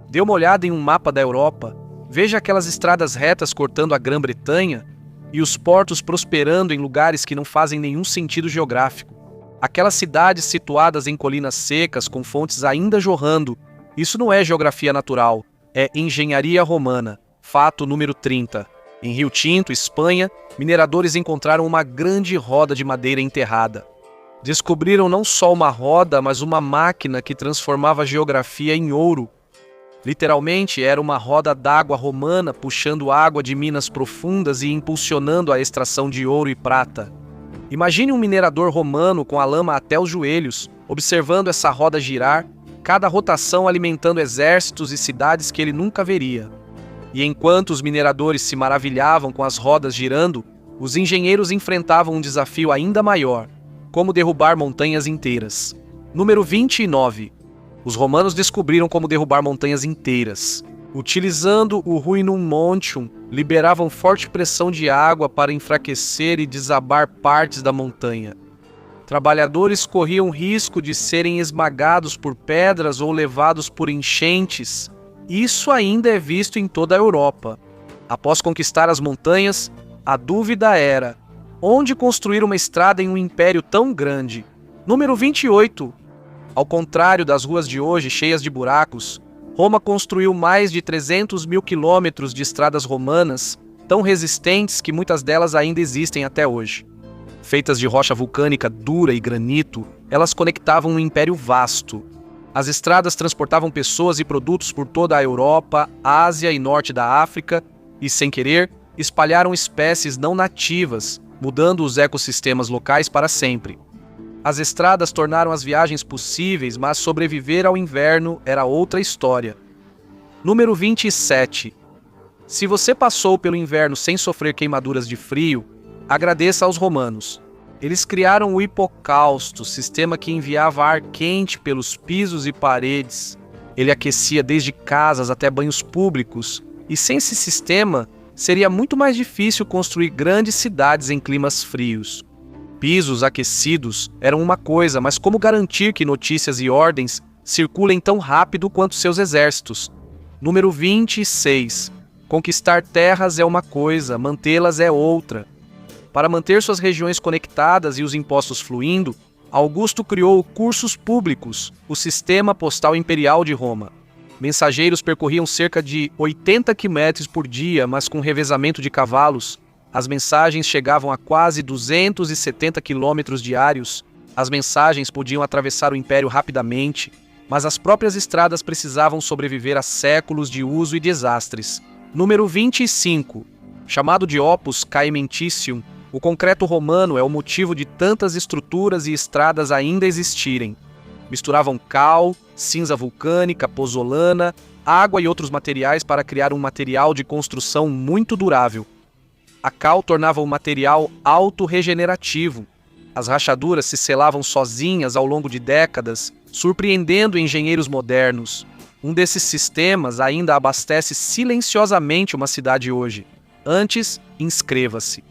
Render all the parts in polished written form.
Dê uma olhada em um mapa da Europa, veja aquelas estradas retas cortando a Grã-Bretanha e os portos prosperando em lugares que não fazem nenhum sentido geográfico. Aquelas cidades situadas em colinas secas com fontes ainda jorrando, isso não é geografia natural, é engenharia romana. Fato número 30. Em Rio Tinto, Espanha, mineradores encontraram uma grande roda de madeira enterrada. Descobriram não só uma roda, mas uma máquina que transformava a geografia em ouro. Literalmente, era uma roda d'água romana puxando água de minas profundas e impulsionando a extração de ouro e prata. Imagine um minerador romano com a lama até os joelhos, observando essa roda girar, cada rotação alimentando exércitos e cidades que ele nunca veria. E enquanto os mineradores se maravilhavam com as rodas girando, os engenheiros enfrentavam um desafio ainda maior: como derrubar montanhas inteiras. Número 29. Os romanos descobriram como derrubar montanhas inteiras. Utilizando o Ruinum Montium, liberavam forte pressão de água para enfraquecer e desabar partes da montanha. Trabalhadores corriam risco de serem esmagados por pedras ou levados por enchentes. Isso ainda é visto em toda a Europa. Após conquistar as montanhas, a dúvida era: onde construir uma estrada em um império tão grande? Número 28. Ao contrário das ruas de hoje cheias de buracos, Roma construiu mais de 300 mil quilômetros de estradas romanas, tão resistentes que muitas delas ainda existem até hoje. Feitas de rocha vulcânica dura e granito, elas conectavam um império vasto. As estradas transportavam pessoas e produtos por toda a Europa, Ásia e norte da África e, sem querer, espalharam espécies não nativas, mudando os ecossistemas locais para sempre. As estradas tornaram as viagens possíveis, mas sobreviver ao inverno era outra história. Número 27. Se você passou pelo inverno sem sofrer queimaduras de frio, agradeça aos romanos. Eles criaram o hipocausto, sistema que enviava ar quente pelos pisos e paredes. Ele aquecia desde casas até banhos públicos, e sem esse sistema, seria muito mais difícil construir grandes cidades em climas frios. Pisos aquecidos eram uma coisa, mas como garantir que notícias e ordens circulem tão rápido quanto seus exércitos? Número 26. Conquistar terras é uma coisa, mantê-las é outra. Para manter suas regiões conectadas e os impostos fluindo, Augusto criou cursos públicos, o sistema postal imperial de Roma. Mensageiros percorriam cerca de 80 km por dia, mas com revezamento de cavalos. As mensagens chegavam a quase 270 quilômetros diários. As mensagens podiam atravessar o império rapidamente, mas as próprias estradas precisavam sobreviver a séculos de uso e desastres. Número 25. Chamado de Opus Caementicium, o concreto romano é o motivo de tantas estruturas e estradas ainda existirem. Misturavam cal, cinza vulcânica, pozzolana, água e outros materiais para criar um material de construção muito durável. A cal tornava o material autorregenerativo. As rachaduras se selavam sozinhas ao longo de décadas, surpreendendo engenheiros modernos. Um desses sistemas ainda abastece silenciosamente uma cidade hoje. Antes, inscreva-se.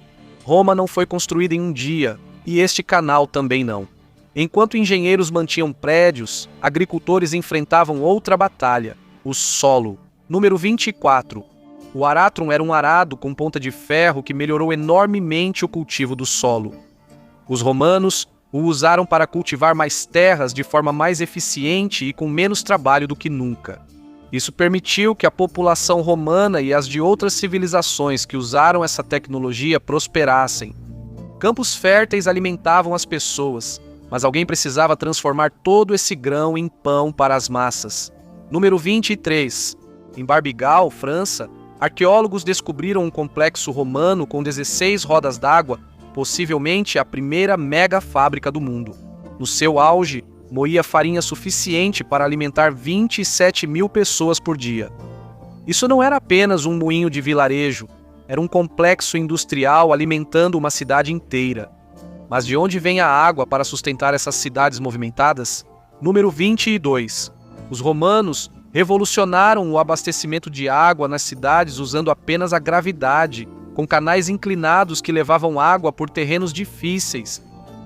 Roma não foi construída em um dia, e este canal também não. Enquanto engenheiros mantinham prédios, agricultores enfrentavam outra batalha: o solo. Número 24. O aratrum era um arado com ponta de ferro que melhorou enormemente o cultivo do solo. Os romanos o usaram para cultivar mais terras de forma mais eficiente e com menos trabalho do que nunca. Isso permitiu que a população romana e as de outras civilizações que usaram essa tecnologia prosperassem. Campos férteis alimentavam as pessoas, mas alguém precisava transformar todo esse grão em pão para as massas. Número 23. Em Barbigal, França, arqueólogos descobriram um complexo romano com 16 rodas d'água, possivelmente a primeira mega fábrica do mundo. No seu auge, moía farinha suficiente para alimentar 27 mil pessoas por dia. Isso não era apenas um moinho de vilarejo, era um complexo industrial alimentando uma cidade inteira. Mas de onde vem a água para sustentar essas cidades movimentadas? Número 22. Os romanos revolucionaram o abastecimento de água nas cidades usando apenas a gravidade, com canais inclinados que levavam água por terrenos difíceis.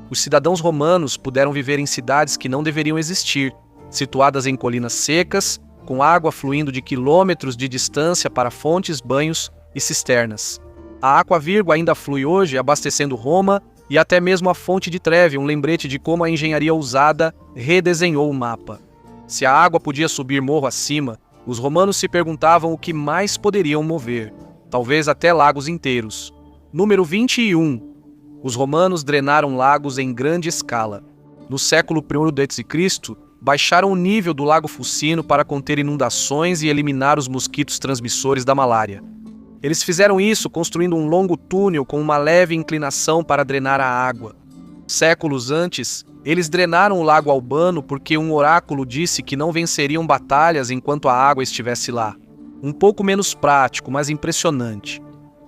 Os cidadãos romanos puderam viver em cidades que não deveriam existir, situadas em colinas secas, com água fluindo de quilômetros de distância para fontes, banhos e cisternas. A Aqua Virgo ainda flui hoje, abastecendo Roma e até mesmo a Fonte di Trevi, um lembrete de como a engenharia ousada redesenhou o mapa. Se a água podia subir morro acima, os romanos se perguntavam o que mais poderiam mover, talvez até lagos inteiros. Número 21. Os romanos drenaram lagos em grande escala. No século I d.C., baixaram o nível do Lago Fucino para conter inundações e eliminar os mosquitos transmissores da malária. Eles fizeram isso construindo um longo túnel com uma leve inclinação para drenar a água. Séculos antes, eles drenaram o Lago Albano porque um oráculo disse que não venceriam batalhas enquanto a água estivesse lá. Um pouco menos prático, mas impressionante.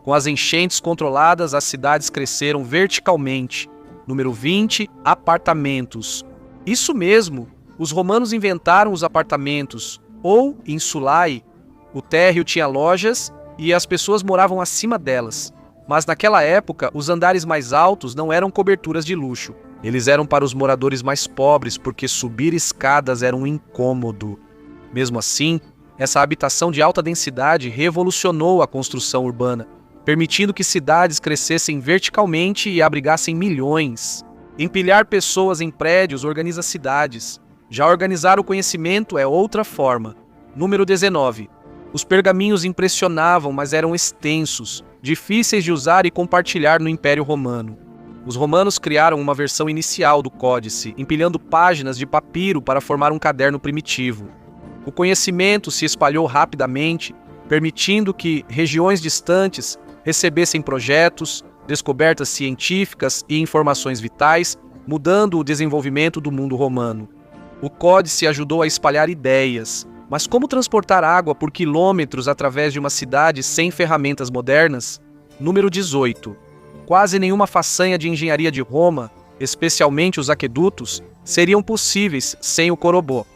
Com as enchentes controladas, as cidades cresceram verticalmente. Número 20, apartamentos. Isso mesmo, os romanos inventaram os apartamentos, ou insulae. O térreo tinha lojas e as pessoas moravam acima delas. Mas naquela época, os andares mais altos não eram coberturas de luxo. Eles eram para os moradores mais pobres porque subir escadas era um incômodo. Mesmo assim, essa habitação de alta densidade revolucionou a construção urbana, permitindo que cidades crescessem verticalmente e abrigassem milhões. Empilhar pessoas em prédios organiza cidades. Já organizar o conhecimento é outra forma. Número 19. Os pergaminhos impressionavam, mas eram extensos, difíceis de usar e compartilhar no Império Romano. Os romanos criaram uma versão inicial do códice, empilhando páginas de papiro para formar um caderno primitivo. O conhecimento se espalhou rapidamente, permitindo que regiões distantes recebessem projetos, descobertas científicas e informações vitais, mudando o desenvolvimento do mundo romano. O códice ajudou a espalhar ideias, mas como transportar água por quilômetros através de uma cidade sem ferramentas modernas? Número 18. Quase nenhuma façanha de engenharia de Roma, especialmente os aquedutos, seriam possíveis sem o corobô.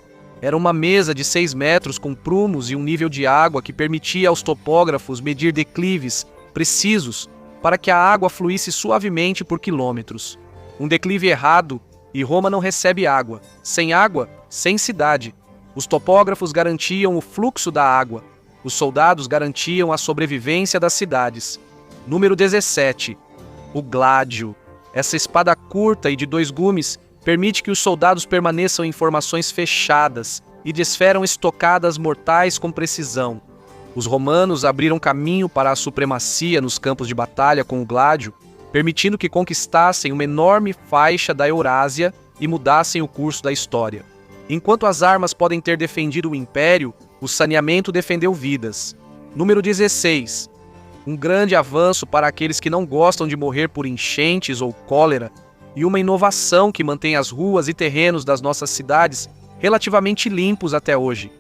Era uma mesa de 6 metros com prumos e um nível de água que permitia aos topógrafos medir declives precisos para que a água fluísse suavemente por quilômetros. Um declive errado e Roma não recebe água. Sem água, sem cidade. Os topógrafos garantiam o fluxo da água. Os soldados garantiam a sobrevivência das cidades. Número 17. O gládio. Essa espada curta e de 2 gumes permite que os soldados permaneçam em formações fechadas e desferam estocadas mortais com precisão. Os romanos abriram caminho para a supremacia nos campos de batalha com o gládio, permitindo que conquistassem uma enorme faixa da Eurásia e mudassem o curso da história. Enquanto as armas podem ter defendido o império, o saneamento defendeu vidas. Número 16. Um grande avanço para aqueles que não gostam de morrer por enchentes ou cólera, e uma inovação que mantém as ruas e terrenos das nossas cidades relativamente limpos até hoje.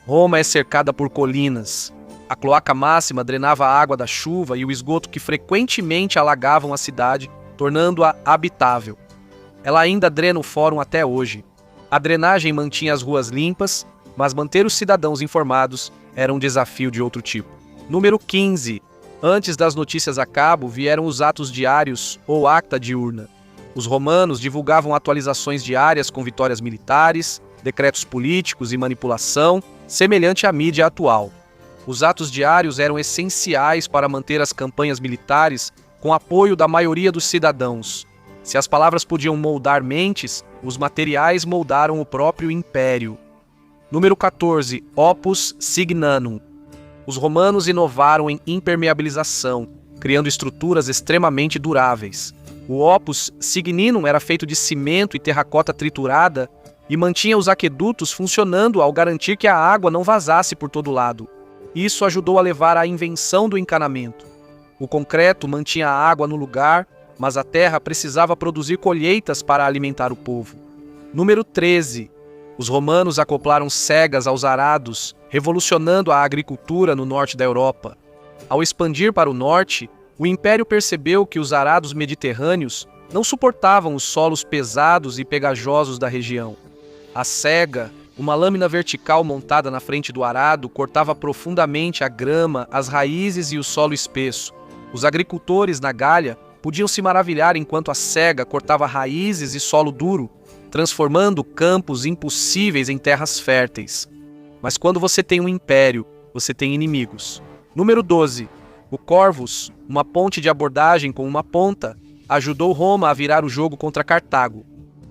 Roma é cercada por colinas. A cloaca máxima drenava a água da chuva e o esgoto que frequentemente alagavam a cidade, tornando-a habitável. Ela ainda drena o fórum até hoje. A drenagem mantinha as ruas limpas, mas manter os cidadãos informados era um desafio de outro tipo. Número 15. Antes das notícias a cabo, vieram os atos diários ou acta diurna. Os romanos divulgavam atualizações diárias com vitórias militares, decretos políticos e manipulação, semelhante à mídia atual. Os atos diários eram essenciais para manter as campanhas militares com apoio da maioria dos cidadãos. Se as palavras podiam moldar mentes, os materiais moldaram o próprio império. Número 14. Opus Signanum. Os romanos inovaram em impermeabilização, criando estruturas extremamente duráveis. O Opus Signinum era feito de cimento e terracota triturada e mantinha os aquedutos funcionando ao garantir que a água não vazasse por todo lado. Isso ajudou a levar à invenção do encanamento. O concreto mantinha a água no lugar, mas a terra precisava produzir colheitas para alimentar o povo. Número 13. Os romanos acoplaram cegas aos arados, revolucionando a agricultura no norte da Europa. Ao expandir para o norte, o império percebeu que os arados mediterrâneos não suportavam os solos pesados e pegajosos da região. A cega, uma lâmina vertical montada na frente do arado, cortava profundamente a grama, as raízes e o solo espesso. Os agricultores na Gália podiam se maravilhar enquanto a cega cortava raízes e solo duro, transformando campos impossíveis em terras férteis. Mas quando você tem um império, você tem inimigos. Número 12. O Corvus, uma ponte de abordagem com uma ponta, ajudou Roma a virar o jogo contra Cartago.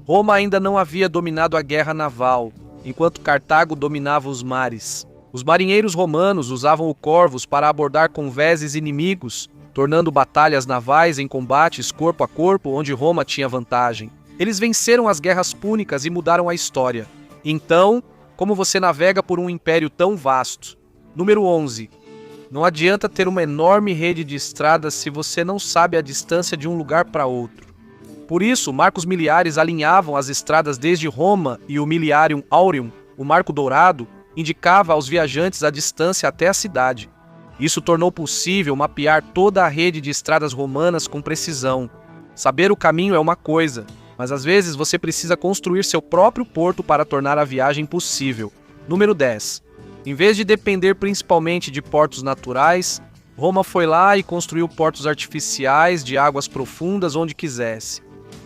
Roma ainda não havia dominado a guerra naval, enquanto Cartago dominava os mares. Os marinheiros romanos usavam o Corvus para abordar convéses inimigos, tornando batalhas navais em combates corpo a corpo onde Roma tinha vantagem. Eles venceram as guerras púnicas e mudaram a história. Então, como você navega por um império tão vasto? Número 11. Não adianta ter uma enorme rede de estradas se você não sabe a distância de um lugar para outro. Por isso, marcos miliares alinhavam as estradas desde Roma e o Miliarium Aureum, o Marco Dourado, indicava aos viajantes a distância até a cidade. Isso tornou possível mapear toda a rede de estradas romanas com precisão. Saber o caminho é uma coisa, mas às vezes você precisa construir seu próprio porto para tornar a viagem possível. Número 10. Em vez de depender principalmente de portos naturais, Roma foi lá e construiu portos artificiais de águas profundas onde quisesse.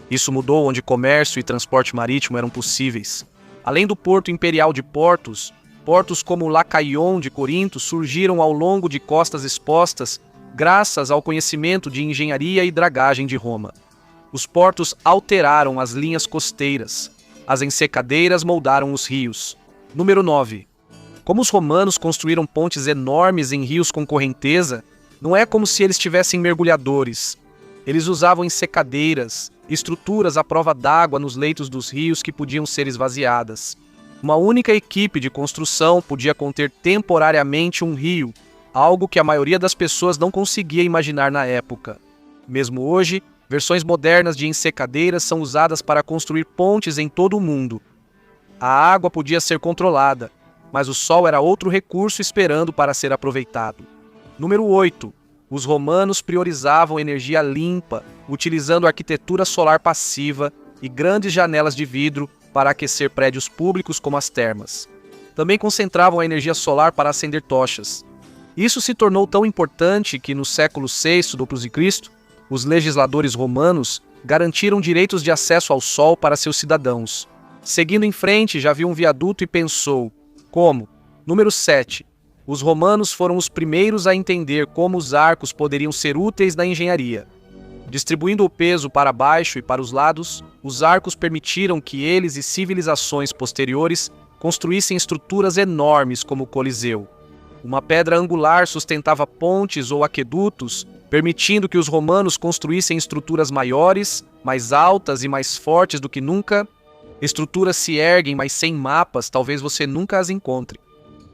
Isso mudou onde comércio e transporte marítimo eram possíveis. Além do porto imperial de Portos, portos como Lacaion de Corinto surgiram ao longo de costas expostas, graças ao conhecimento de engenharia e dragagem de Roma. Os portos alteraram as linhas costeiras. As ensecadeiras moldaram os rios. Número 9. Como os romanos construíram pontes enormes em rios com correnteza, não é como se eles tivessem mergulhadores. Eles usavam ensecadeiras, estruturas à prova d'água nos leitos dos rios que podiam ser esvaziadas. Uma única equipe de construção podia conter temporariamente um rio, algo que a maioria das pessoas não conseguia imaginar na época. Mesmo hoje, versões modernas de ensecadeiras são usadas para construir pontes em todo o mundo. A água podia ser controlada, mas o sol era outro recurso esperando para ser aproveitado. Número 8. Os romanos priorizavam energia limpa, utilizando arquitetura solar passiva e grandes janelas de vidro para aquecer prédios públicos como as termas. Também concentravam a energia solar para acender tochas. Isso se tornou tão importante que no século VI d.C., os legisladores romanos garantiram direitos de acesso ao sol para seus cidadãos. Seguindo em frente, já viu um viaduto e pensou: como? Número 7. Os romanos foram os primeiros a entender como os arcos poderiam ser úteis na engenharia. Distribuindo o peso para baixo e para os lados, os arcos permitiram que eles e civilizações posteriores construíssem estruturas enormes como o Coliseu. Uma pedra angular sustentava pontes ou aquedutos, permitindo que os romanos construíssem estruturas maiores, mais altas e mais fortes do que nunca. Estruturas se erguem, mas sem mapas, talvez você nunca as encontre.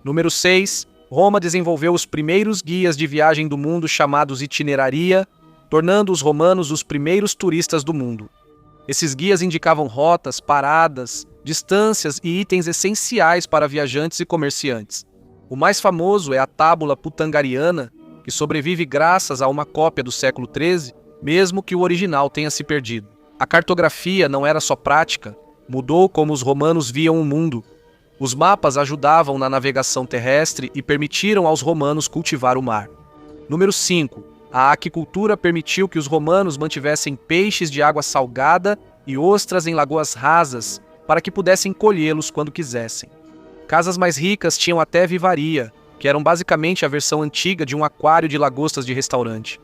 Número 6. Roma desenvolveu os primeiros guias de viagem do mundo chamados itineraria, tornando os romanos os primeiros turistas do mundo. Esses guias indicavam rotas, paradas, distâncias e itens essenciais para viajantes e comerciantes. O mais famoso é a Tábula Putangariana, que sobrevive graças a uma cópia do século XIII, mesmo que o original tenha se perdido. A cartografia não era só prática, mudou como os romanos viam o mundo. Os mapas ajudavam na navegação terrestre e permitiram aos romanos cultivar o mar. Número 5. A aquicultura permitiu que os romanos mantivessem peixes de água salgada e ostras em lagoas rasas, para que pudessem colhê-los quando quisessem. Casas mais ricas tinham até vivaria, que eram basicamente a versão antiga de um aquário de lagostas de restaurante.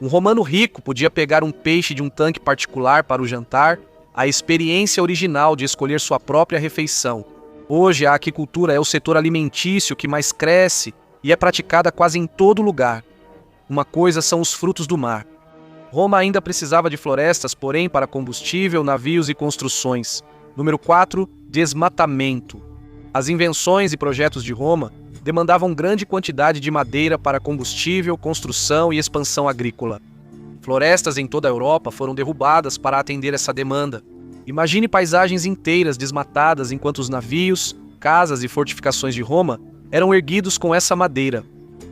Um romano rico podia pegar um peixe de um tanque particular para o jantar, a experiência original de escolher sua própria refeição. Hoje, a aquicultura é o setor alimentício que mais cresce e é praticada quase em todo lugar. Uma coisa são os frutos do mar. Roma ainda precisava de florestas, porém, para combustível, navios e construções. Número 4. Desmatamento. As invenções e projetos de Roma demandavam grande quantidade de madeira para combustível, construção e expansão agrícola. Florestas em toda a Europa foram derrubadas para atender essa demanda. Imagine paisagens inteiras desmatadas enquanto os navios, casas e fortificações de Roma eram erguidos com essa madeira.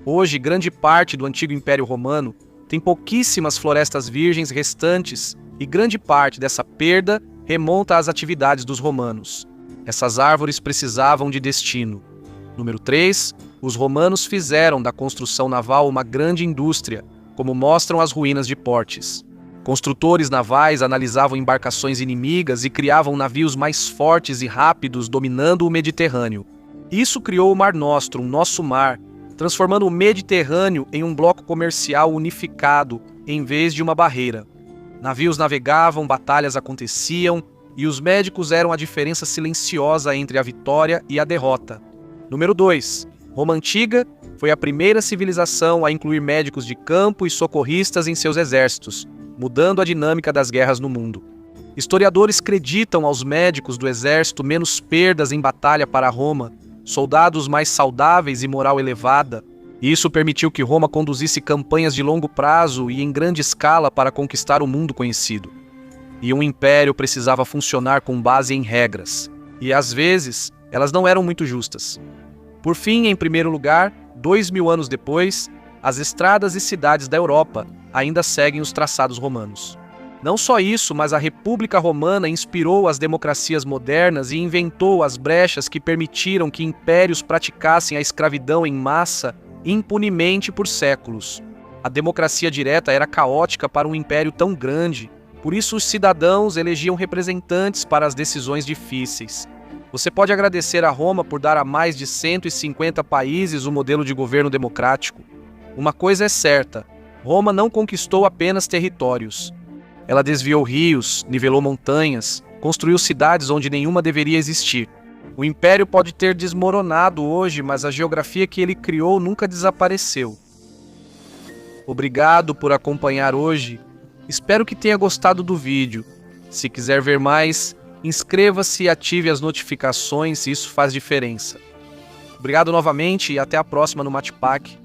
Hoje, grande parte do antigo Império Romano tem pouquíssimas florestas virgens restantes e grande parte dessa perda remonta às atividades dos romanos. Essas árvores precisavam de destino. Número 3. Os romanos fizeram da construção naval uma grande indústria, como mostram as ruínas de Portes. Construtores navais analisavam embarcações inimigas e criavam navios mais fortes e rápidos dominando o Mediterrâneo. Isso criou o Mar Nostrum, nosso mar, transformando o Mediterrâneo em um bloco comercial unificado em vez de uma barreira. Navios navegavam, batalhas aconteciam e os médicos eram a diferença silenciosa entre a vitória e a derrota. Número 2. Roma Antiga foi a primeira civilização a incluir médicos de campo e socorristas em seus exércitos, mudando a dinâmica das guerras no mundo. Historiadores acreditam aos médicos do exército menos perdas em batalha para Roma, soldados mais saudáveis e moral elevada, e isso permitiu que Roma conduzisse campanhas de longo prazo e em grande escala para conquistar o mundo conhecido. E um império precisava funcionar com base em regras, e às vezes elas não eram muito justas. Por fim, em primeiro lugar, 2000 anos depois, as estradas e cidades da Europa ainda seguem os traçados romanos. Não só isso, mas a República Romana inspirou as democracias modernas e inventou as brechas que permitiram que impérios praticassem a escravidão em massa impunemente por séculos. A democracia direta era caótica para um império tão grande, por isso os cidadãos elegiam representantes para as decisões difíceis. Você pode agradecer a Roma por dar a mais de 150 países o modelo de governo democrático. Uma coisa é certa, Roma não conquistou apenas territórios. Ela desviou rios, nivelou montanhas, construiu cidades onde nenhuma deveria existir. O império pode ter desmoronado hoje, mas a geografia que ele criou nunca desapareceu. Obrigado por acompanhar hoje. Espero que tenha gostado do vídeo. Se quiser ver mais, inscreva-se e ative as notificações, isso faz diferença. Obrigado novamente e até a próxima no Mate Pack.